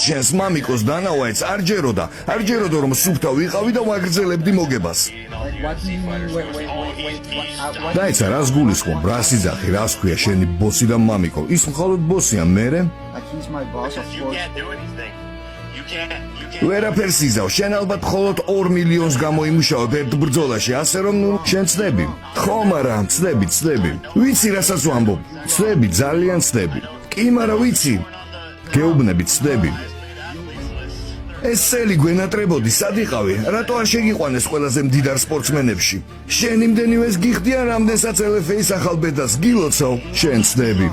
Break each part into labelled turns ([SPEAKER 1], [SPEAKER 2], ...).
[SPEAKER 1] შენს მამიკოს დანავა არ ჯეროდა რომ სუფთა ვიყავი და ვაგრძელებდი მოგებას. დაიცა რას გულისხმობ, რას იძახი, რას ქვია შენი ბოსი და მამიკო? ის მხოლოდ ბოსია, მერე? ვერაფერს იზავ, შენ ალბათ მხოლოდ 2 მილიონს გამოიმუშავებ ერთ ბრძოლაში, ასე რომ შენ ცდები. ხო, მაგრამ ცდები. ვიცი რასაც ვამბობ. ცდები, ძალიან ცდები. კი, მაგრამ ვიცი. გეუბნები, ცდები. ეს წელი გვენატრებოდი, სად იყავი? რატო არ შეგიყვანეს ყველაზე მდიდარ სპორტსმენებში? შენ იმდენივეს გიხდიან, რამდენსაც LFA-ის ახალ ბედას გილოცავ, შენ ცდები.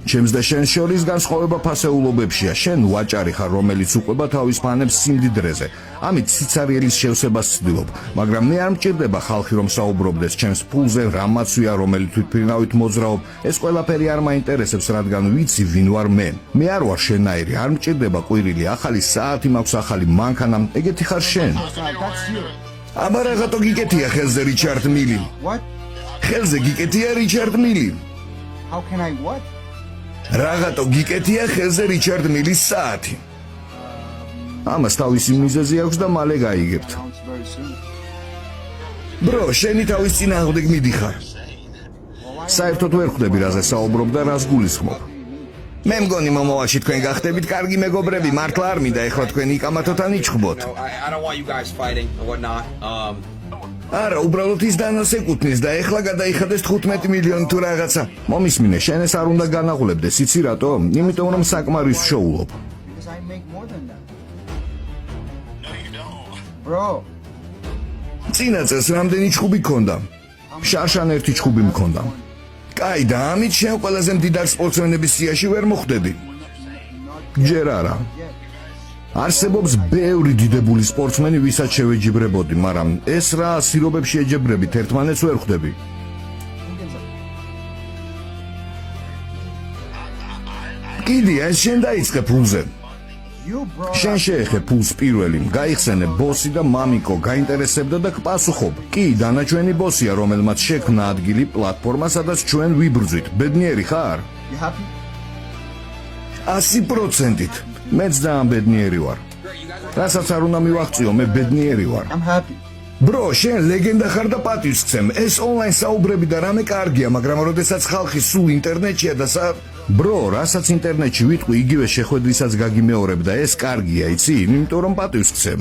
[SPEAKER 1] ჩემს და შენ შორის განსხვავება ფასეულობებშია. შენ ვაჭარი ხარ, რომელიც უყვება თავის ფანებს სიმდიდრეზე. ამით სიცარიელის შევსებას ვცდილობ, მაგრამ მე არ მჭირდება ხალხი რომ საუბრობდეს ჩემს ფულზე, რამაცვია, რომელი თვითმფრინავით მოძრაობ. ეს ყველაფერი არ მაინტერესებს, რადგან ვიცი ვინ ვარ მე. მე არ ვარ შენაირი, არ მჭირდება ყვირილი, ახალი საათი მაქვს, ახალი მანქანა, ეგეთი ხარ შენ. აბა რაღაცო გიკეთია ხელზე რიჩარდ მილი. ხელზე გიკეთია რიჩარდ მილი.
[SPEAKER 2] How can I what?
[SPEAKER 1] რაღაცო გიკეთია ხელზე რიჩარდ მილის საათი. ამას თავისი მიზეზი აქვს და მალე გაიგებთ. ბრო, შენი თავის წინააღმდეგ მიდიხარ. საერთოდ ვერ ხვდები რაზე საუბრობ და რას გულისხმობ. მე მგონი მომავალში თქვენ გახდებით კარგი მეგობრები, მართლა არ მინდა ეხლა თქვენ იკამათოთ ან იჩხუბოთ. არა, უბრალოდ ის დანას ეკუთვნის და ეხლა გადაიხადეს 15 მილიონი თუ რაღაცა. მომისმინე, შენ ეს არ უნდა განაღლებდეს, იცი რატო? იმიტომ რომ საკმარის ვშოულობ.
[SPEAKER 2] Bro.
[SPEAKER 1] წინა წელს რამდენი ჩხუბი გქონდა? შარშან ერთი ჩხუბი მქონდა. კაი, და ამით შენ ყველაზე მდიდარ სპორტსმენების სიაში ვერ მოხვდები. ჯერ არა. არსებობს ბევრი დიდებული სპორტსმენი, ვისაც შევეჯიბრებოდი, მაგრამ ეს რა სირობებში ეჯებრებით, ერთმანეთს ვერ ხვდები. კიდე ეს შენ დაიწყე ფულზე. შენ შეეხე ფულს პირველი, გაიხსენე ბოსი და მამიკო, გაინტერესებდა და გპასუხობ. კი, დანაჩვენი ბოსია, რომელმაც შექმნა ადგილი, პლატფორმა, სადაც ჩვენ ვიბრძვით. ბედნიერი ხარ? 100%. მეც ძალიან ბედნიერი ვარ. რასაც არ უნდა მივაღწიო, მე ბედნიერი ვარ. ბრო, შენ ლეგენდა ხარ და პატივს გცემ. ეს ონლაინ საუბრები და რამე კარგია, მაგრამ როდესაც ხალხი სულ ინტერნეტშია და ბრო, რასაც ინტერნეტში ვიტყვი, იგივე შეხვედრისაც გაგიმეორებ და ეს კარგია, იცი? იმიტომ რომ პატივს გცემ.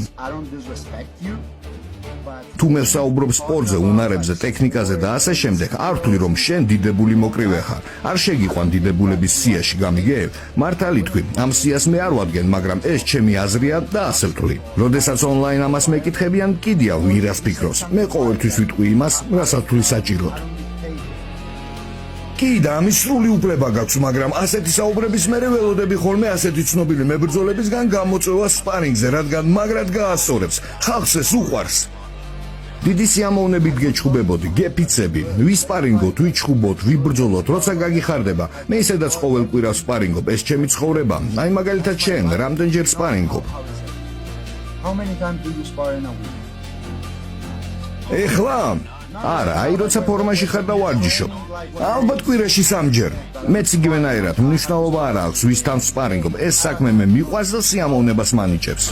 [SPEAKER 1] თუ მე ვსაუბრობ სპორტზე, უნარებზე, ტექნიკაზე და ასე შემდეგ, არ ვთვლი რომ შენ დიდებული მოკრივე ხარ. არ შეგიყვან დიდებულების სიაში, გამიგებ? მართალი თქვი, ამ სიას მე არ ვადგენ, მაგრამ ეს ჩემი აზრია და ასე ვთვლი. როდესაც ონლაინ ამას მეკითხებიან, კიდია ვინ რას ფიქრობს. მე ყოველთვის ვიტყვი იმას, რასაც ვთვლი საჭიროდ. კი, და ამის სრული უფლება გაქვს, მაგრამ ასეთი საუბრების მერე ველოდები ხოლმე ასეთი ცნობილი მებრძოლებისგან გამოწვევას სპარინგზე, რადგან მაგრად გაასწორებს. ხალხს ეს უყვარს. დიდი სიამოვნებით გეჩხუბებოდი, გეფიცები, ვისპარინგოთ, ვიჩხუბოთ, ვიბრძოლოთ, როცა გაგიხარდება. მე ისედაც ყოველ კვირას სპარინგობ, ეს ჩემი ცხოვრება. აი მაგალითად შენ, რამდენჯერ სპარინგობ?
[SPEAKER 2] How many times do you spar in a week?
[SPEAKER 1] ეხლა? არა, აი როცა ფორმაში ხარ და ვარჯიშობ. ალბათ კვირაში 3-ჯერ. მეც იგივენაირად, მნიშვნელობა არ აქვს, ვისთან სპარინგობ. ეს საქმე მე მიყვარს და სიამოვნებას მანიჭებს.